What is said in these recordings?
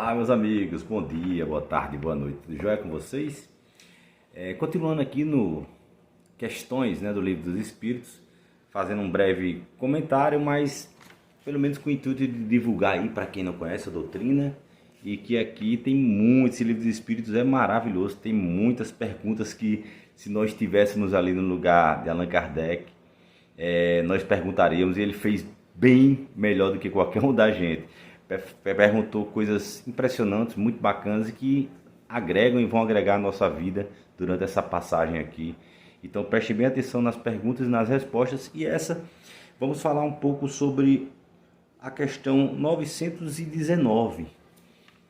Olá, meus amigos, bom dia, boa tarde, boa noite, tudo jóia com vocês? Continuando aqui no questões, do Livro dos Espíritos, fazendo um breve comentário, mas pelo menos com o intuito de divulgar aí para quem não conhece a doutrina, e que aqui tem muito, esse Livro dos Espíritos é maravilhoso, tem muitas perguntas que, se nós estivéssemos ali no lugar de Allan Kardec, nós perguntaríamos, e ele fez bem melhor do que qualquer um da gente. Perguntou coisas impressionantes, muito bacanas e que agregam e vão agregar a nossa vida durante essa passagem aqui. Então preste bem atenção nas perguntas e nas respostas. E vamos falar um pouco sobre a questão 919,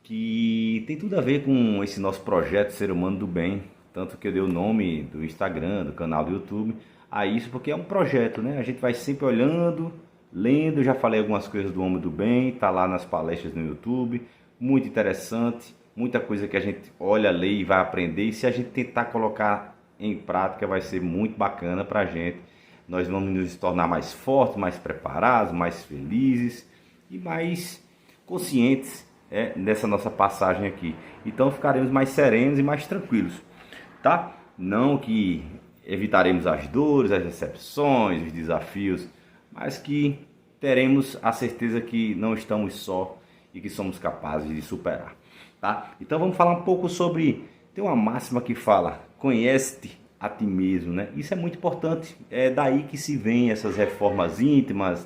que tem tudo a ver com esse nosso projeto Ser Humano do Bem, tanto que eu dei o nome do Instagram, do canal do YouTube a isso, porque é um projeto, A gente vai sempre olhando, lendo, já falei algumas coisas do Homem do Bem, tá lá nas palestras no YouTube, muito interessante, muita coisa que a gente olha, lê e vai aprender, e se a gente tentar colocar em prática vai ser muito bacana pra gente. Nós vamos nos tornar mais fortes, mais preparados, mais felizes e mais conscientes nessa nossa passagem aqui. Então ficaremos mais serenos e mais tranquilos, tá? Não que evitaremos as dores, as decepções, os desafios, mas que teremos a certeza que não estamos só e que somos capazes de superar, tá? Então vamos falar um pouco sobre, tem uma máxima que fala, conhece-te a ti mesmo, Isso é muito importante, é daí que se vem essas reformas íntimas,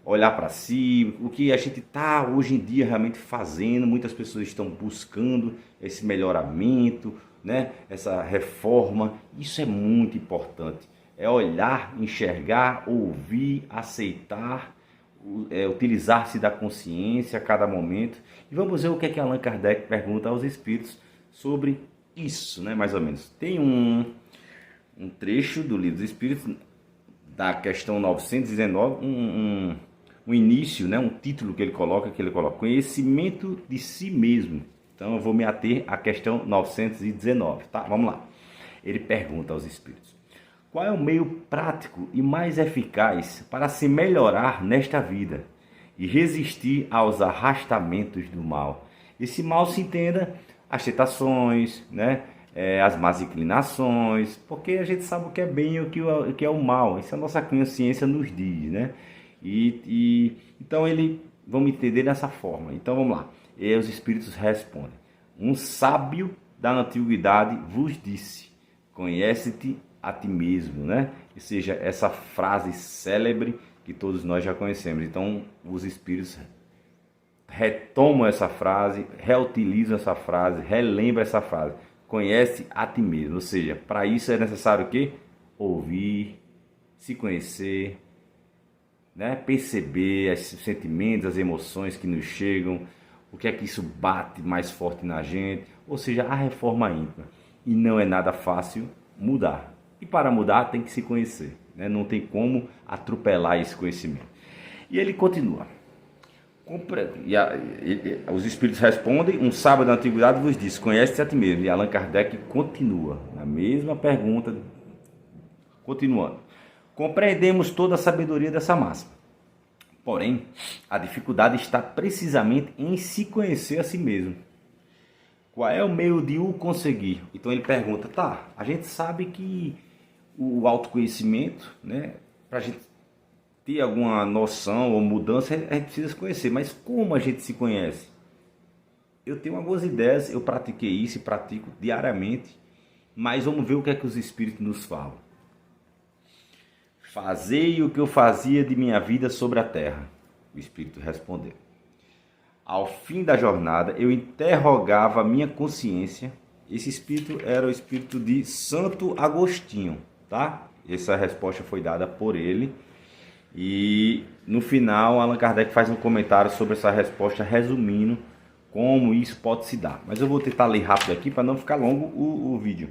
olhar para si, o que a gente está hoje em dia realmente fazendo, muitas pessoas estão buscando esse melhoramento, essa reforma, isso é muito importante. É olhar, enxergar, ouvir, aceitar, utilizar-se da consciência a cada momento. E vamos ver o que é que Allan Kardec pergunta aos espíritos sobre isso, mais ou menos. Tem um trecho do Livro dos Espíritos, da questão 919, um início, um título que ele coloca, conhecimento de si mesmo. Então eu vou me ater à questão 919, tá? Vamos lá. Ele pergunta aos espíritos: qual é o meio prático e mais eficaz para se melhorar nesta vida e resistir aos arrastamentos do mal? Esse mal se entenda as tentações, as más inclinações, porque a gente sabe o que é bem e o que é o mal. Isso a nossa consciência nos diz, então vamos entender dessa forma. Então vamos lá. E os espíritos respondem: um sábio da antiguidade vos disse, conhece-te a ti mesmo, Ou seja, essa frase célebre que todos nós já conhecemos. Então os espíritos retomam essa frase, reutilizam essa frase, relembram essa frase, conhece a ti mesmo. Ou seja, para isso é necessário o quê? Ouvir, se conhecer, perceber os sentimentos, as emoções que nos chegam, o que é que isso bate mais forte na gente, ou seja, a reforma íntima. E não é nada fácil mudar. E para mudar tem que se conhecer, Não tem como atropelar esse conhecimento. E ele continua. Os espíritos respondem: um sábio da antiguidade vos disse, conhece-te a ti mesmo. E Allan Kardec continua, na mesma pergunta, continuando. Compreendemos toda a sabedoria dessa máxima. Porém, a dificuldade está precisamente em se conhecer a si mesmo. Qual é o meio de o conseguir? Então ele pergunta, a gente sabe que o autoconhecimento, para a gente ter alguma noção ou mudança, a gente precisa se conhecer. Mas como a gente se conhece? Eu tenho algumas ideias, eu pratiquei isso e pratico diariamente, mas vamos ver o que é que os espíritos nos falam. Fazei o que eu fazia de minha vida sobre a terra, o espírito respondeu. Ao fim da jornada, eu interrogava a minha consciência. Esse espírito era o espírito de Santo Agostinho, tá? Essa resposta foi dada por ele. E no final, Allan Kardec faz um comentário sobre essa resposta, resumindo como isso pode se dar. Mas eu vou tentar ler rápido aqui para não ficar longo o vídeo.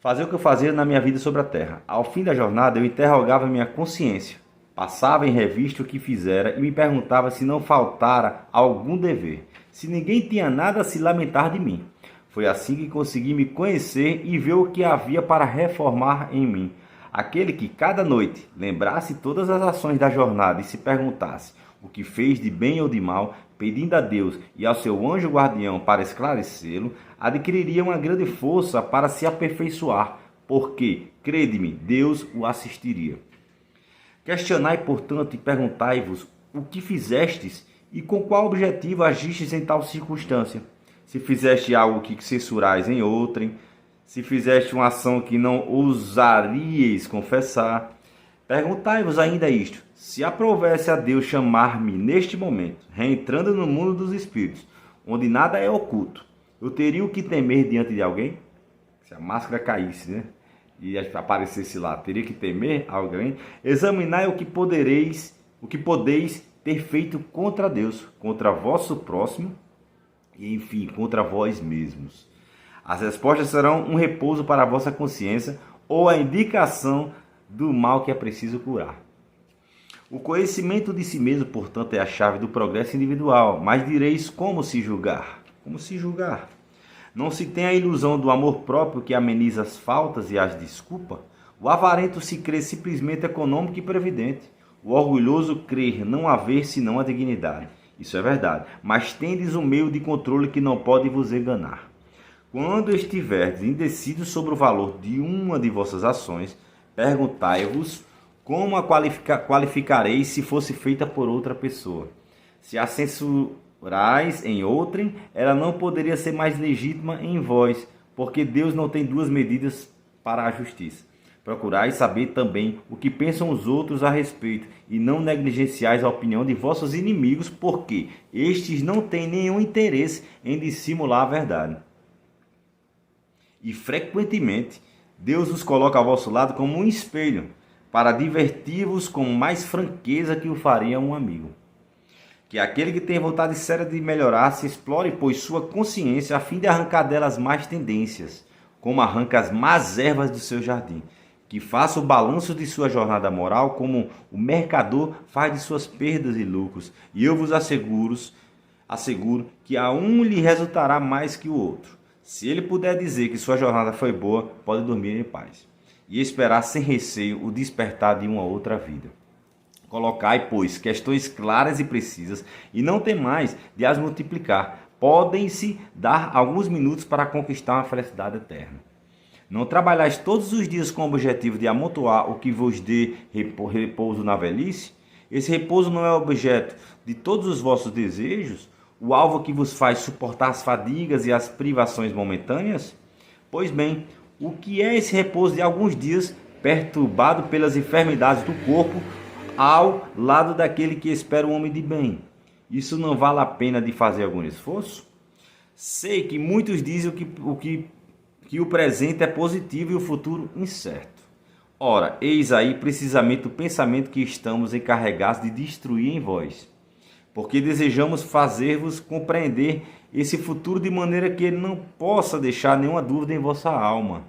Fazer o que eu fazia na minha vida sobre a terra. Ao fim da jornada, eu interrogava minha consciência, passava em revista o que fizera e me perguntava se não faltara algum dever, se ninguém tinha nada a se lamentar de mim. Foi assim que consegui me conhecer e ver o que havia para reformar em mim. Aquele que cada noite lembrasse todas as ações da jornada e se perguntasse o que fez de bem ou de mal, pedindo a Deus e ao seu anjo guardião para esclarecê-lo, adquiriria uma grande força para se aperfeiçoar, porque, crede-me, Deus o assistiria. Questionai, portanto, e perguntai-vos o que fizestes e com qual objetivo agistes em tal circunstância. Se fizeste algo que censurais em outrem, se fizeste uma ação que não ousaríeis confessar. Perguntai-vos ainda isto: se aprovesse a Deus chamar-me neste momento, reentrando no mundo dos espíritos, onde nada é oculto, eu teria o que temer diante de alguém? Se a máscara caísse, né? E aparecesse lá, teria que temer alguém? Examinai o que podeis ter feito contra Deus, contra vosso próximo e, enfim, contra vós mesmos. As respostas serão um repouso para a vossa consciência ou a indicação do mal que é preciso curar. O conhecimento de si mesmo, portanto, é a chave do progresso individual. Mas direis: como se julgar? Como se julgar? Não se tem a ilusão do amor próprio que ameniza as faltas e as desculpa? O avarento se crê simplesmente econômico e previdente. O orgulhoso crer não haver senão a dignidade. Isso é verdade. Mas tendes um meio de controle que não pode vos enganar. Quando estiverdes indecisos sobre o valor de uma de vossas ações, perguntai-vos como a qualificareis se fosse feita por outra pessoa. Se a censurais em outrem, ela não poderia ser mais legítima em vós, porque Deus não tem duas medidas para a justiça. Procurai saber também o que pensam os outros a respeito, e não negligenciais a opinião de vossos inimigos, porque estes não têm nenhum interesse em dissimular a verdade. E frequentemente Deus os coloca ao vosso lado como um espelho, para divertir-vos com mais franqueza que o faria um amigo. Que aquele que tem vontade séria de melhorar se explore, pois, sua consciência a fim de arrancar delas mais tendências, como arranca as más ervas do seu jardim. Que faça o balanço de sua jornada moral como o mercador faz de suas perdas e lucros. E eu vos asseguro que a um lhe resultará mais que o outro. Se ele puder dizer que sua jornada foi boa, pode dormir em paz e esperar sem receio o despertar de uma outra vida. Colocai, pois, questões claras e precisas, e não temais de as multiplicar. Podem-se dar alguns minutos para conquistar uma felicidade eterna. Não trabalhais todos os dias com o objetivo de amontoar o que vos dê repouso na velhice? Esse repouso não é objeto de todos os vossos desejos? O alvo que vos faz suportar as fadigas e as privações momentâneas? Pois bem, o que é esse repouso de alguns dias perturbado pelas enfermidades do corpo ao lado daquele que espera um homem de bem? Isso não vale a pena de fazer algum esforço? Sei que muitos dizem que o presente é positivo e o futuro incerto. Ora, eis aí precisamente o pensamento que estamos encarregados de destruir em vós, porque desejamos fazer-vos compreender esse futuro de maneira que ele não possa deixar nenhuma dúvida em vossa alma.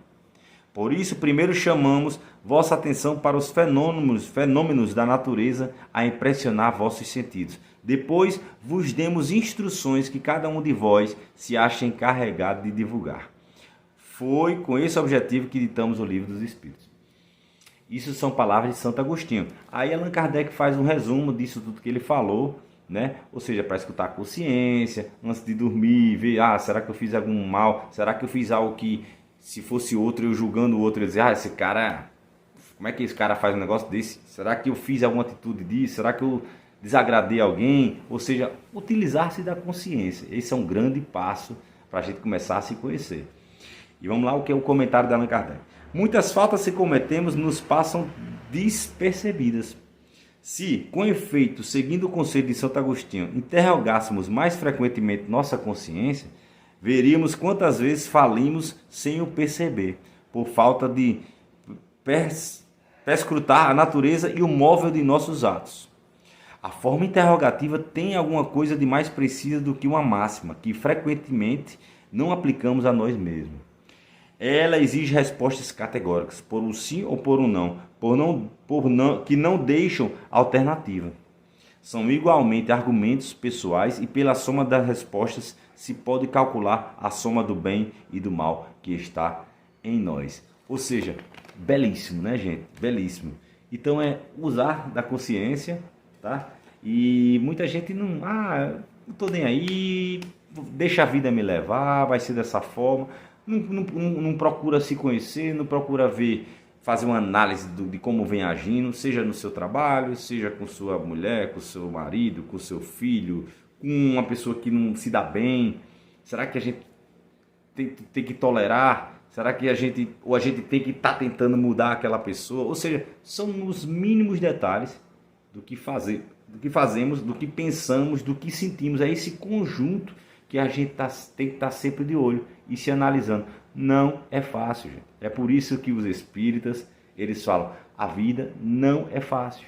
Por isso, primeiro chamamos vossa atenção para os fenômenos da natureza a impressionar vossos sentidos. Depois, vos demos instruções que cada um de vós se acha encarregado de divulgar. Foi com esse objetivo que ditamos o Livro dos Espíritos. Isso são palavras de Santo Agostinho. Aí Allan Kardec faz um resumo disso tudo que ele falou, né? Ou seja, para escutar a consciência, antes de dormir, ver, será que eu fiz algum mal? Será que eu fiz algo que, se fosse outro, eu julgando o outro, eu dizer, esse cara, como é que esse cara faz um negócio desse? Será que eu fiz alguma atitude disso? Será que eu desagradei alguém? Ou seja, utilizar-se da consciência. Esse é um grande passo para a gente começar a se conhecer. E vamos lá, o que é o comentário de Allan Kardec. Muitas faltas que cometemos nos passam despercebidas. Se, com efeito, seguindo o conselho de Santo Agostinho, interrogássemos mais frequentemente nossa consciência, veríamos quantas vezes falimos sem o perceber, por falta de perscrutar a natureza e o móvel de nossos atos. A forma interrogativa tem alguma coisa de mais precisa do que uma máxima, que frequentemente não aplicamos a nós mesmos. Ela exige respostas categóricas, por um sim ou por um não, que não deixam alternativa. São igualmente argumentos pessoais e pela soma das respostas se pode calcular a soma do bem e do mal que está em nós. Ou seja, belíssimo, né, gente? Belíssimo. Então é usar da consciência, tá? E muita gente não, não tô nem aí, deixa a vida me levar, vai ser dessa forma. Não procura se conhecer, não procura ver, fazer uma análise de como vem agindo, seja no seu trabalho, seja com sua mulher, com seu marido, com seu filho, com uma pessoa que não se dá bem. Será que a gente tem que tolerar? Será que a gente tem que estar tentando mudar aquela pessoa? Ou seja, são os mínimos detalhes do que fazemos, do que pensamos, do que sentimos. É esse conjunto que a gente tem que estar sempre de olho e se analisando. Não é fácil, gente. É por isso que os espíritas, eles falam, a vida não é fácil.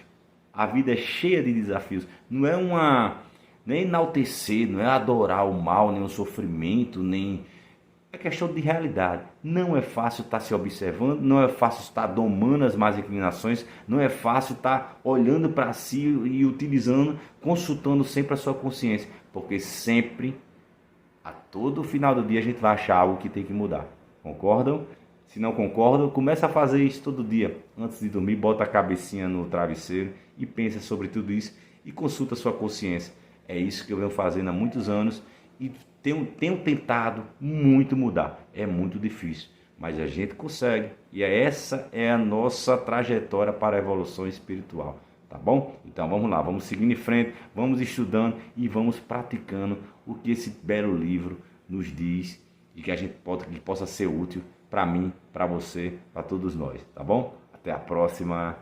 A vida é cheia de desafios. Não é enaltecer, não é adorar o mal, nem o sofrimento, nem... É questão de realidade. Não é fácil estar se observando, não é fácil estar domando as más inclinações, não é fácil estar olhando para si e utilizando, consultando sempre a sua consciência, porque sempre, a todo final do dia, a gente vai achar algo que tem que mudar. Concordam? Se não concordam, começa a fazer isso todo dia. Antes de dormir, bota a cabecinha no travesseiro e pensa sobre tudo isso e consulta a sua consciência. É isso que eu venho fazendo há muitos anos e tenho tentado muito mudar. É muito difícil, mas a gente consegue. E essa é a nossa trajetória para a evolução espiritual. Tá bom? Então vamos lá, vamos seguindo em frente, vamos estudando e vamos praticando o que esse belo livro nos diz e que que possa ser útil para mim, para você, para todos nós. Tá bom? Até a próxima.